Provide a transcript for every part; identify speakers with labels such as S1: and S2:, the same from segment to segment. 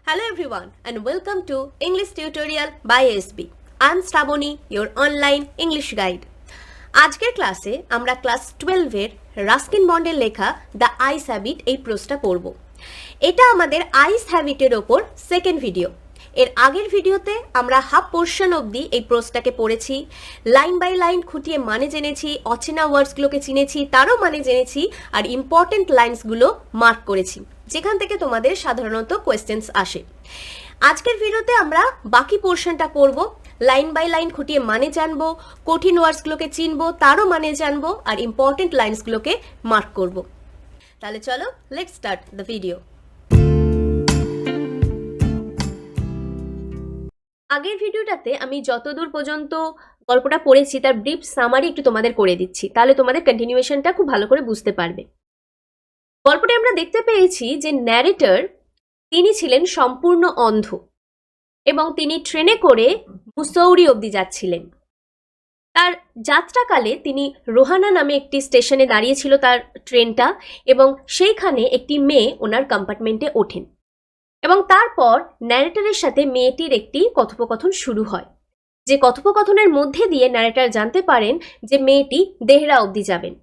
S1: Hello everyone and welcome to English Tutorial by SB. I am Staboni, your online English guide. আজকের ক্লাসে আমরা class 12 এর Ruskin বন্ডের লেখা দ্য আইস হ্যাবিট এই প্রোজটা পড়ব। এটা আমাদের আইস হ্যাবিটের ওপর সেকেন্ড ভিডিও। এর আগের ভিডিওতে আমরা হাফ পোর্শন অবধি এই প্রোজটাকে পড়েছি, লাইন বাই লাইন খুঁটিয়ে মানে জেনেছি, অচেনা ওয়ার্ডসগুলোকে চিনেছি, তারও মানে জেনেছি, আর ইম্পর্টেন্ট লাইন্সগুলো মার্ক করেছি, যেখান থেকে তোমাদের সাধারণত কোয়েশ্চেন্স আসে। আজকের ভিডিওতে আমরা বাকি পোর্শনটা করব, লাইন বাই লাইন খুঁটিয়ে মানে জানবো, কঠিন ওয়ার্ডসগুলোকে চিনবো, তারও মানে জানবো, আর ইম্পর্টেন্ট লাইন্সগুলোকে মার্ক করব। তাহলে চলো, লেটস স্টার্ট দ্য ভিডিও। আগের ভিডিওটাতে আমি যতদূর পর্যন্ত গল্পটা পড়েছি তার ব্রিফ সামারি একটু তোমাদের করে দিচ্ছি, তাহলে তোমাদের কন্টিনিউয়েশনটা খুব ভালো করে বুঝতে পারবে। গল্পটা আমরা দেখতে পেয়েছি যে ন্যারেটর তিনি ছিলেন সম্পূর্ণ অন্ধ এবং তিনি ট্রেনে করে মুসৌরি অবধি যাচ্ছিলেন। তার যাত্রাকালে তিনি রোহানা নামে একটি স্টেশনে দাঁড়িয়েছিল তার ট্রেনটা, এবং সেইখানে একটি মেয়ে ওনার কম্পার্টমেন্টে ওঠেন এবং তারপর ন্যারেটরের সাথে মেয়েটির একটি কথোপকথন শুরু হয়, যে কথোপকথনের মধ্যে দিয়ে ন্যারেটর জানতে পারেন যে মেয়েটি দেহরা অবধি যাবেন,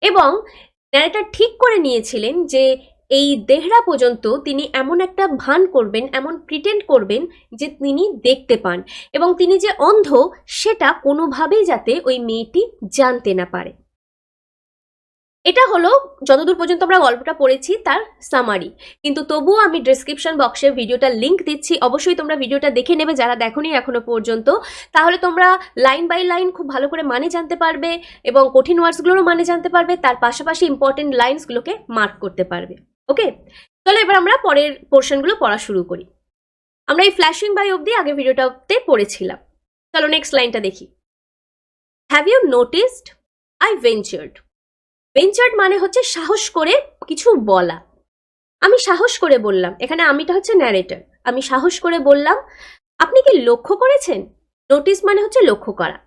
S1: এবং ন্যারেটর ঠিক করে নিয়েছিলেন যে এই দেহরা পর্যন্ত তিনি এমন একটা ভান করবেন, এমন প্রিটেন্ড করবেন যে তিনি দেখতে পান, এবং তিনি যে অন্ধ সেটা কোনোভাবেই যাতে ওই মেয়েটি জানতে না পারে। এটা হলো যতদূর পর্যন্ত আমরা গল্পটা পড়েছি তার সামারি, কিন্তু তবুও আমি ডেসক্রিপশন বক্সে ভিডিওটার লিঙ্ক দিচ্ছি, অবশ্যই তোমরা ভিডিওটা দেখে নেবে যারা দেখোনি এখনো পর্যন্ত, তাহলে তোমরা লাইন বাই লাইন খুব ভালো করে মানে জানতে পারবে এবং কঠিন ওয়ার্ডসগুলোরও মানে জানতে পারবে, তার পাশাপাশি ইম্পর্টেন্ট লাইন্সগুলোকে মার্ক করতে পারবে। ওকে, তাহলে এবার আমরা পরের পোর্শনগুলো পড়া শুরু করি। আমরা এই ফ্ল্যাশিং বাই অবধি আগের ভিডিওটাতে পড়েছিলাম। চলো নেক্সট লাইনটা দেখি। Have you noticed I ventured. Ventured মানে হচ্ছে সাহস করে কিছু বলা। আমি সাহস করে বললাম, এখানে আমিটা হচ্ছে ন্যারেটর, আমি সাহস করে বললাম। আপনি কি লক্ষ্য করেছেন? নোটিস মানে হচ্ছে লক্ষ্য করা।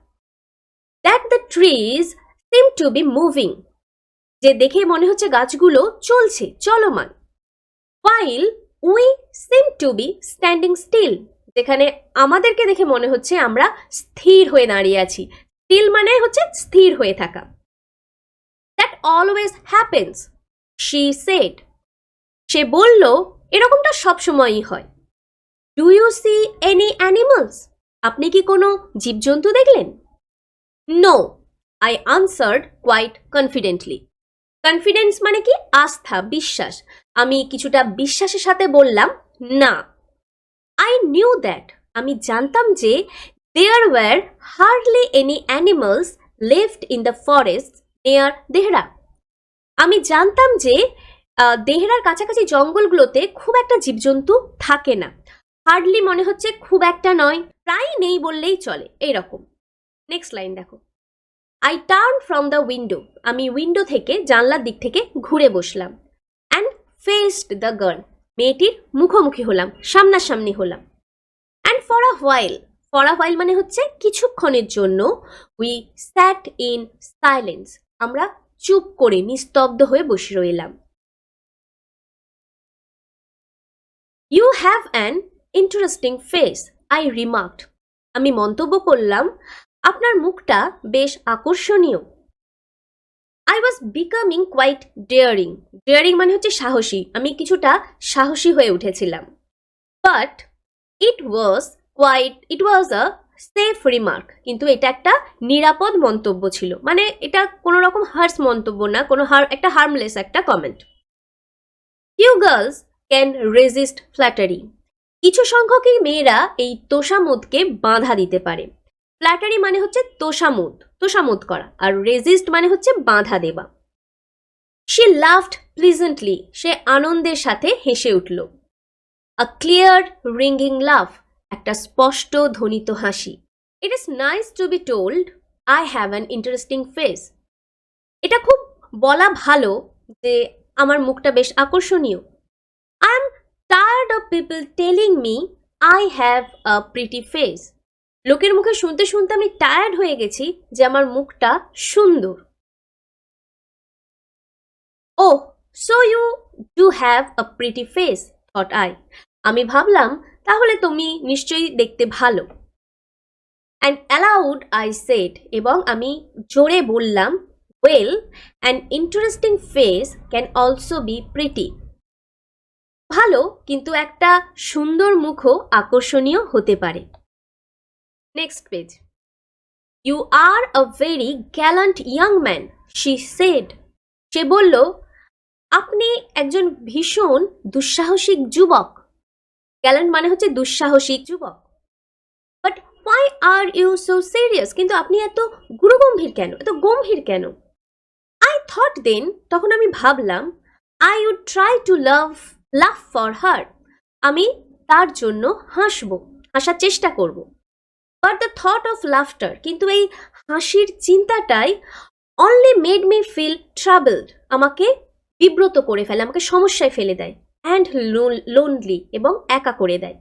S1: That the trees seem to be moving, যে দেখে মনে হচ্ছে গাছগুলো চলছে, চলমান। while we seem to be standing still, যেখানে আমাদেরকে দেখে মনে হচ্ছে আমরা স্থির হয়ে দাঁড়িয়ে আছি। স্টিল মানে হচ্ছে স্থির হয়ে থাকা। that always happens, she said, সে বলল এরকমটা সবসময়ই হয়। do you see any animals, আপনি কি কোনো জীবজন্তু দেখলেন? no, I answered quite confidently. Confidence মানে কি? আস্থা, বিশ্বাস। আমি কিছুটা বিশ্বাসের সাথে বললাম না। আই নিউ দ্যাট, আমি জানতাম যে there were hardly any animals left in the forest near Dehra. আমি জানতাম যে দেহরার কাছাকাছি জঙ্গলগুলোতে খুব একটা জীবজন্তু থাকে না। হার্ডলি মনে হচ্ছে খুব একটা নয়, প্রায় নেই বললেই চলে, এইরকম। নেক্সট লাইন দেখো। I turned from the window, আমি উইন্ডো থেকে, জানলার দিক থেকে ঘুরে বসলাম। and faced the girl, মেয়েটির মুখোমুখি হলাম, সামনাসামনি হলাম। and for a while মানে হচ্ছে কিছুক্ষণের জন্য, we sat in silence, আমরা চুপ করে নিস্তব্ধ হয়ে বসে রইলাম। you have an interesting face, I remarked, আমি মন্তব্য করলাম, আপনার মুখটা বেশ আকর্ষণীয়। I was becoming quite daring, daring মানে হচ্ছে সাহসী, আমি কিছুটা সাহসী হয়ে উঠেছিলাম। But it was a safe remark, কিন্তু এটা একটা নিরাপদ মন্তব্য ছিল, মানে এটা কোনো রকম হার্স মন্তব্য না, কোনো একটা হার্মলেস একটা comment. Few girls can resist flattery, কিছু সংখ্যকই মেয়েরা এই তোষামোদকে বাধা দিতে পারে। ফ্ল্যাটারি মানে হচ্ছে তোষামোদ করা, আর রেজিস্ট মানে হচ্ছে বাধা দেওয়া। শি লাফড প্লিজেন্টলি, সে আনন্দের সাথে হেসে উঠল। আ ক্লিয়ার রিঙ্গিং লাফ, একটা স্পষ্ট ধ্বনিত হাসি। It is nice to be told I have an interesting face, এটা খুব বলা ভালো যে আমার মুখটা বেশ আকর্ষণীয়। I am tired of people telling me I have a pretty face, লোকের মুখে শুনতে শুনতে আমি টায়ার্ড হয়ে গেছি যে আমার মুখটা সুন্দর। Oh, so you do have a pretty face, thought I. আমি ভাবলাম তাহলে তুমি নিশ্চয়ই দেখতে ভালো। অ্যান্ড অ্যালাউড আই সেড, এবং আমি জোরে বললাম, well, an interesting face can also be pretty. ভালো, কিন্তু একটা সুন্দর মুখও আকর্ষণীয় হতে পারে। Next page. You are a very gallant young man, she said. সে বলল, আপনি একজন ভীষণ দুঃসাহসিক যুবক। গ্যালান্ট মানে হচ্ছে দুঃসাহসিক যুবক। But why are you so serious, কিন্তু আপনি এত গুরুগম্ভীর কেন, এত গম্ভীর কেন? আই থট দেন, তখন আমি ভাবলাম, I would try to laugh for her, আমি তার জন্য হাসার চেষ্টা করব। But the thought of laughter, কিন্তু এই হাসির চিন্তাটাই only made me feel troubled, আমাকে বিব্রত করে ফেলে, আমাকে সমস্যায় ফেলে দেয়। অ্যান্ড লোনলি, এবং একা করে দেয়।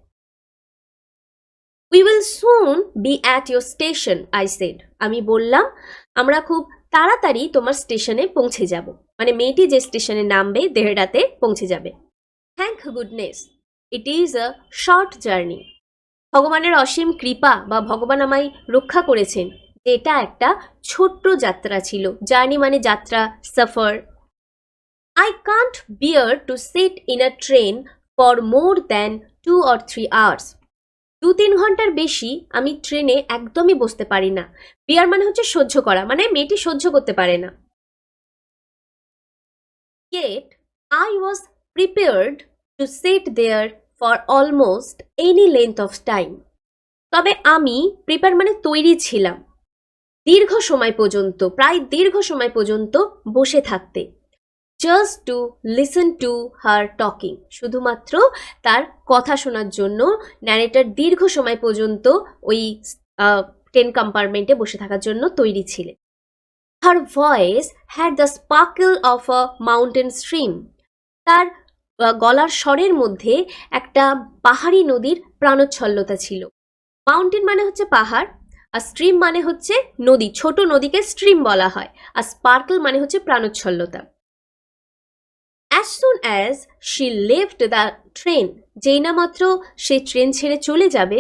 S1: We will soon B at your station, I said. আমি বললাম, আমরা খুব তাড়াতাড়ি তোমার স্টেশনে পৌঁছে যাব। মানে মেয়েটি যে স্টেশনে নামবে দেহরাতে পৌঁছে যাবে। Thank goodness it is a short journey. ভগবানের অসীম কৃপা বা ভগবান আমায় রক্ষা করেছেন, এটা একটা ছোট্ট যাত্রা ছিল। জার্নি মানে যাত্রা, সফর। I can't bear to sit in a train for more than 2 or 3 hours. 2-3 ঘন্টার বেশি আমি ট্রেনে একদমই বসতে পারি না। বিয়ার মানে হচ্ছে সহ্য করা, মানে মেয়েটি সহ্য করতে পারে না। Yet I was prepared to sit there for almost any length of time. তবে আমি প্রিপেয়ার মানে তৈরি ছিলাম প্রায় দীর্ঘ সময় পর্যন্ত বসে থাকতে। Just to listen to her talking, শুধুমাত্র তার কথা শোনার জন্য ন্যারেটর দীর্ঘ সময় পর্যন্ত ওই ট্রেন কম্পার্টমেন্টে বসে থাকার জন্য তৈরি ছিলেন। Her voice had the sparkle of a mountain stream, তার গলার স্বরের মধ্যে একটা পাহাড়ি নদীর প্রাণোচ্ছল্লতা ছিল। মাউন্টেন মানে হচ্ছে পাহাড়, আর স্ট্রিম মানে হচ্ছে নদী, ছোট নদীকে স্ট্রিম বলা হয়, আর স্পার্কল মানে হচ্ছে প্রাণোচ্ছল্লতা। As soon as she left the train, যেই না মাত্র সে ট্রেন ছেড়ে চলে যাবে,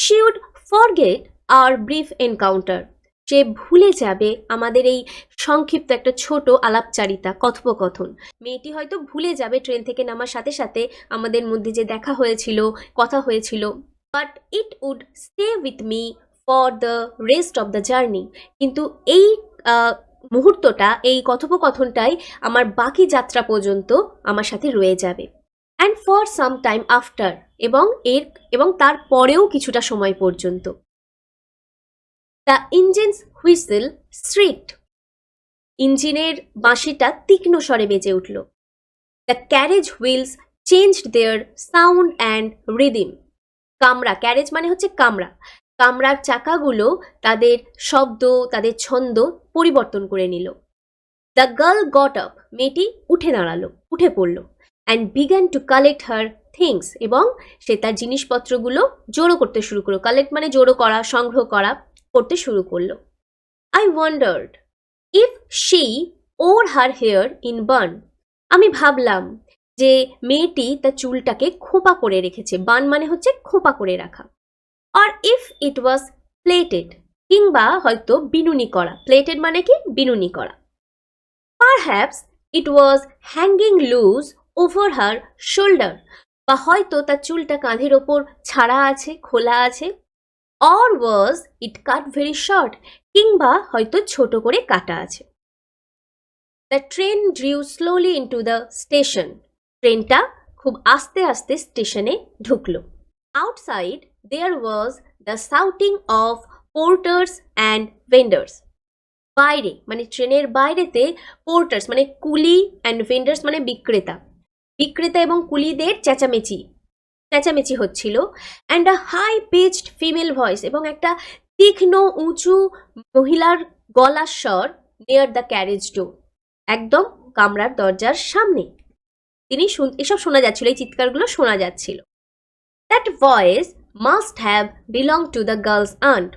S1: she would forget our brief encounter, সে ভুলে যাবে আমাদের এই সংক্ষিপ্ত একটা ছোট আলাপচারিতা, কথোপকথন। মেয়েটি হয়তো ভুলে যাবে ট্রেন থেকে নামার সাথে সাথে আমাদের মধ্যে যে দেখা হয়েছিল, কথা হয়েছিল। But it would stay with me for the rest of the journey, কিন্তু এই মুহূর্তটা, এই কথোপকথনটাই আমার বাকি যাত্রা পর্যন্ত আমার সাথে রয়ে যাবে। And for some time after, এবং তার পরেও কিছুটা সময় পর্যন্ত। দ্য ইঞ্জিনস হুইসেল স্ট্রিক্ট, ইঞ্জিনের বাঁশিটা তীক্ষ্ণ স্বরে বেজে উঠল। The carriage wheels changed their sound and rhythm, carriage মানে হচ্ছে কামরার চাকাগুলো তাদের শব্দ, তাদের ছন্দ পরিবর্তন করে নিল। দ্য গার্ল গট আপ, মেয়েটি উঠে পড়ল। And began to collect her things, এবং সে তার জিনিসপত্রগুলো জড়ো করতে শুরু করলো। কালেক্ট মানে জড়ো করা, সংগ্রহ করতে শুরু করলো। I wandered if she or her here in burn, আমি ভাবলাম যে মেয়েটি তার চুলটাকে খোঁপা করে রেখেছে। বান মানে হচ্ছে খোঁপা করে রাখা। আর ইফ ইট ওয়াজ প্লেটেড, কিংবা হয়তো বিনুনি করা। প্লেটেড মানে কি? বিনুনি করা। Perhaps it was hanging loose over her shoulder, বা হয়তো তার চুলটা কাঁধের ওপর ছাড়া আছে, খোলা আছে। Or was it cut very short, কিংবা হয়তো ছোট করে কাটা আছে। The train drew slowly into the station, ট্রেনটা খুব আস্তে আস্তে স্টেশনে ঢুকলো। Outside there was the shouting of porters and vendors, বাইরে মানে ট্রেনের বাইরেতে পোর্টার্স মানে কুলি, অ্যান্ড ভেন্ডার্স মানে বিক্রেতা এবং কুলিদের চেঁচামেচি হচ্ছিল। And a high pitched female voice, এবং একটা তীক্ষ্ণ উঁচু মহিলার গলার স্বর নিয়ার দ্য ক্যারেজ ডোর, একদম কামরার দরজার সামনে। এসব শোনা যাচ্ছিল, এই চিৎকারগুলো শোনা যাচ্ছিল। That voice must have belonged to the girl's aunt,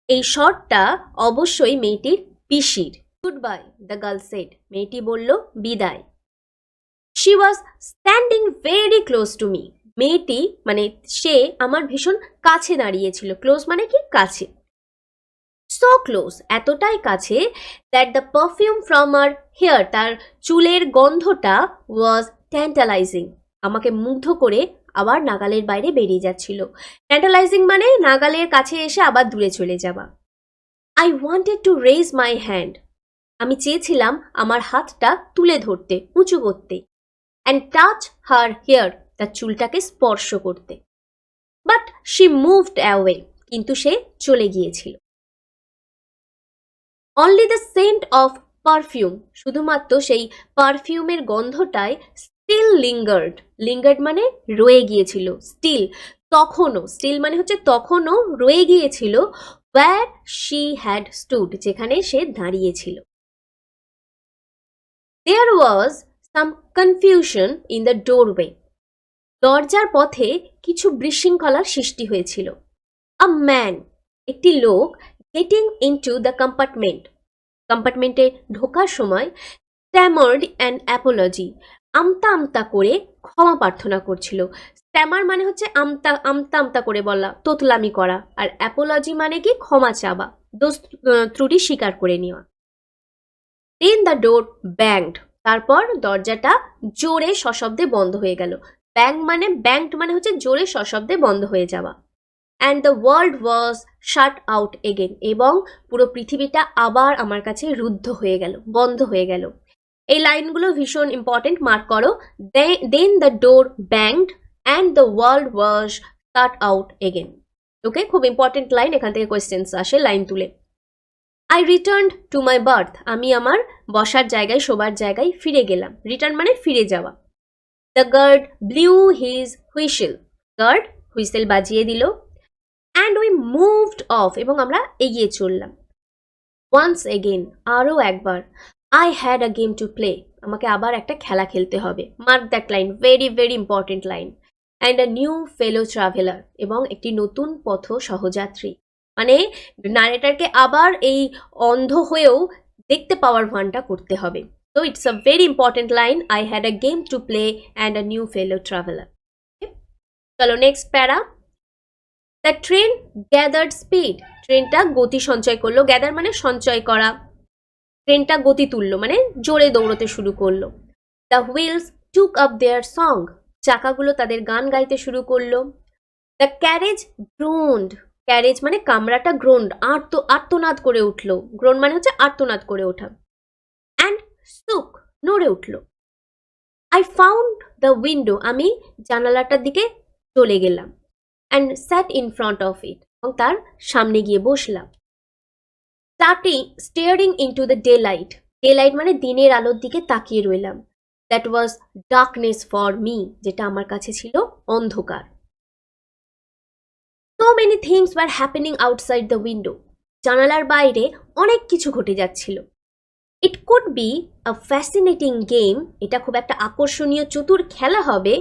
S1: এই স্বরটা অবশ্যই মেয়েটির পিসির। Good bye, the girl said, মেয়েটি বলল বিদায়। She was standing very close to me, মেয়েটি মানে সে আমার ভীষণ কাছে দাঁড়িয়েছিল। ক্লোজ মানে কি কাছে। সো ক্লোজ এতটাই কাছে that the perfume from her hair তার চুলের গন্ধটা ওয়াজ ট্যান্টালাইজিং আমাকে মুগ্ধ করে আবার নাগালের বাইরে বেরিয়ে যাচ্ছিল। ট্যান্টালাইজিং মানে নাগালের কাছে এসে আবার দূরে চলে যাওয়া। I wanted to raise my hand আমি চেয়েছিলাম আমার হাতটা তুলে ধরতে উঁচু করতে অ্যান্ড টাচ হার হেয়ার তার চুলটাকে স্পর্শ করতে। বাট শি মুভড অ্যাওয়ে কিন্তু সে চলে গিয়েছিল। Only the scent of perfume শুধুমাত্র সেই পারফিউমের গন্ধটায় স্টিল লিঙ্গার্ড মানে রয়ে গিয়েছিল। স্টিল মানে হচ্ছে তখনও রয়ে গিয়েছিল where she had stood যেখানে সে দাঁড়িয়েছিল। There was some confusion in the doorway দরজার পথে কিছু বিশৃঙ্খলার সৃষ্টি হয়েছিল। A man একটি লোক getting into the কম্পার্টমেন্টে ঢোকার সময় স্ট্যামার্ড অ্যান অ্যাপোলজি আমতা করে ক্ষমা প্রার্থনা করছিল। স্ট্যামার মানে হচ্ছে আমতা করে বলা, তোতলামি করা, আর অ্যাপোলজি মানে কি ক্ষমা চাওয়া, দোষ ত্রুটি স্বীকার করে নেওয়া। দেন দ্য ডোর ব্যাংড তারপর দরজাটা জোরে সশব্দে বন্ধ হয়ে গেল। ব্যাংড মানে হচ্ছে জোরে সশব্দে বন্ধ হয়ে যাওয়া। And the world was shut out again এবং পুরো পৃথিবীটা আবার আমার কাছে রুদ্ধ হয়ে গেল, বন্ধ হয়ে গেল। এই লাইনগুলো ভীষণ ইম্পর্টেন্ট, মার্ক করো। Then the door banged and the world was shut out again. Okay, খুব ইম্পর্টেন্ট লাইন, এখান থেকে কোয়েশ্চেন্স আসে লাইন তুলে। I return to my berth আমি আমার বসার জায়গায় শোবার জায়গায় ফিরে গেলাম। রিটার্ন মানে ফিরে যাওয়া। The guard blew his whistle guard whistle বাজিয়ে দিল। অ্যান্ড উই মুভড অফ এবং আমরা এগিয়ে চললাম। ওয়ান্স এগেন আরও একবার। I had a game to play আমাকে আবার একটা খেলা খেলতে হবে। Mark that line, very very important line. And a new fellow traveller এবং একটি নতুন পথ সহযাত্রী মানে নারেটারকে আবার এই অন্ধ হয়েও দেখতে পাওয়ার ভানটা করতে হবে। So it's a very important line. I had a game to play and a new fellow traveler. Okay? চলো নেক্সট প্যারা। দ্য ট্রেন গ্যাদার্ড স্পিড ট্রেনটা গতি সঞ্চয় করলো। গ্যাদার মানে সঞ্চয় করা। ট্রেনটা গতি তুললো মানে জোরে দৌড়তে শুরু করলো। The wheels took up their song চাকাগুলো তাদের গান গাইতে শুরু করলো। দ্য ক্যারেজ গ্রোন্ড ক্যারেজ মানে কামরাটা গ্রোন্ড আর্তনাদ করে উঠলো। গ্রোন মানে হচ্ছে আর্তনাদ করে ওঠা। অ্যান্ড সুক নড়ে উঠল। আই ফাউন্ড দ্য উইন্ডো আমি জানালাটার দিকে চলে গেলাম। And sat in front of it এবং তার সামনে গিয়ে বসলাম। Staring into the daylight মানে দিনের আলোর দিকে তাকিয়ে রইলাম। That was darkness for me যেটা আমার কাছে ছিল অন্ধকার। So many things were happening outside the window জানালার বাইরে অনেক কিছু ঘটে যাচ্ছিল। It could be a fascinating game এটা খুব একটা আকর্ষণীয় চতুর খেলা হবে।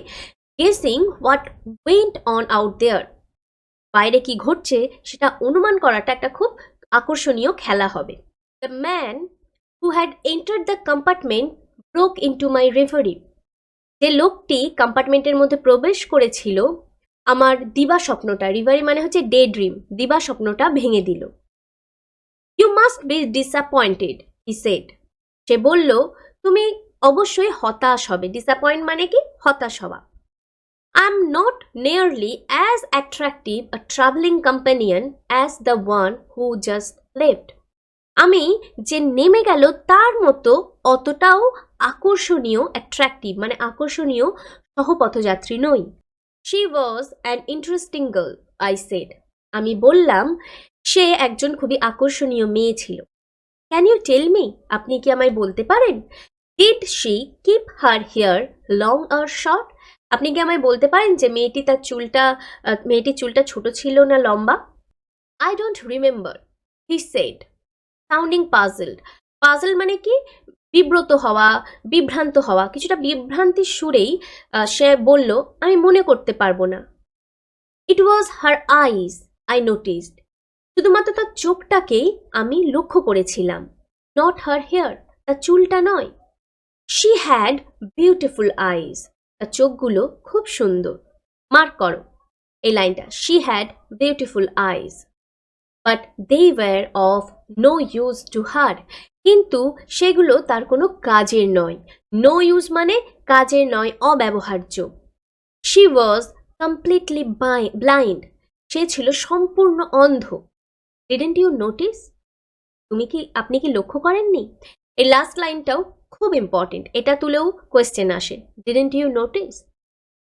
S1: Guessing what went on out there বাইরে কি ঘটছে সেটা অনুমান করাটা একটা খুব আকর্ষণীয় খেলা হবে। The man who had entered the compartment broke into my reverie যে লোকটি কম্পার্টমেন্টের মধ্যে প্রবেশ করেছিল আমার দিবা স্বপ্নটা, রিভারি মানে হচ্ছে ডে ড্রিম, দিবা স্বপ্নটা ভেঙে দিল। You must be disappointed he said সে বলল তুমি অবশ্যই হতাশ হবে। ডিসঅ্যাপয়েন্ট মানে কি হতাশ হওয়া। I am not nearly as attractive a travelling companion as the one who just left আমি যে নেমে গেল তার মতো অতটাও আকর্ষণীয়, অ্যাট্রাকটিভ মানে আকর্ষণীয় সহপথযাত্রী নই। She was an interesting girl I said আমি বললাম সে একজন খুবই আকর্ষণীয় মেয়ে ছিল। ক্যান ইউ টেল মি আপনি কি আমায় বলতে পারেন did she keep her hair long or short আপনি কি আমায় বলতে পারেন যে মেয়েটির চুলটা ছোট ছিল না লম্বা? I don't remember he said sounding puzzled মানে কি বিভ্রান্ত হওয়া, কিছুটা বিভ্রান্তির সুরেই সে বলল আমি মনে করতে পারবো না। ইট ওয়াজ হার আইজ আই নোটিসড শুধুমাত্র তার চোখটাকেই আমি লক্ষ্য করেছিলাম। নট হার হেয়ার তার চুলটা নয়। শি হ্যাড বিউটিফুল আইজ তার চোখগুলো খুব সুন্দর। মার্ক করো এই লাইনটা, she had beautiful eyes but they were of no use to her, কিন্তু সেগুলো তার কোনো কাজের নয়। নো ইউজ মানে কাজের নয়, অব্যবহার্য। শি ওয়াজ কমপ্লিটলি ব্লাইন্ড, সে ছিল সম্পূর্ণ অন্ধ। ডিডেন্ট ইউ নোটিস, আপনি কি লক্ষ্য করেননি? এই লাস্ট লাইনটাও খুব ইম্পর্টেন্ট, এটা তুলেও কোয়েশ্চেন আসে, ডিডেন্ট ইউ নোটিস।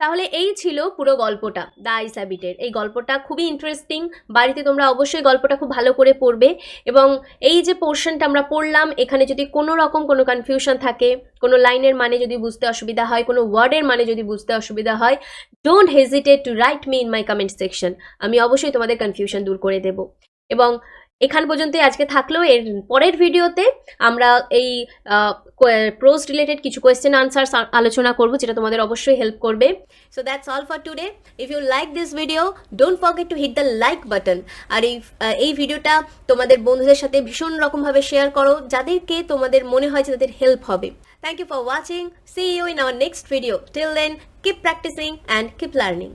S1: তাহলে এই ছিল পুরো গল্পটা দ্য আইস হ্যাবিটের। এই গল্পটা খুবই ইন্টারেস্টিং, বাড়িতে তোমরা অবশ্যই গল্পটা খুব ভালো করে পড়বে। এবং এই যে পোর্শনটা আমরা পড়লাম, এখানে যদি কোনো রকম কোনো কনফিউশন থাকে, কোনো লাইনের মানে যদি বুঝতে অসুবিধা হয়, কোনো ওয়ার্ডের মানে যদি বুঝতে অসুবিধা হয়, don't hesitate two write me in my comment section. আমি অবশ্যই তোমাদের কনফিউশন দূর করে দেব। এবং এখান পর্যন্তই আজকে থাকলেও এর পরের ভিডিওতে আমরা এই প্রোজ রিলেটেড কিছু কোয়েশ্চেন আনসার আলোচনা করব, যেটা তোমাদের অবশ্যই হেল্প করবে। So that's all for today. If you like this video, don't forget to hit the like button. আর এই ভিডিওটা তোমাদের বন্ধুদের সাথে ভীষণ রকমভাবে শেয়ার করো, যাদেরকে তোমাদের মনে হয় যে তাদের হেল্প হবে। Thank you for watching. See you in our next video. Till then, keep practicing and keep learning.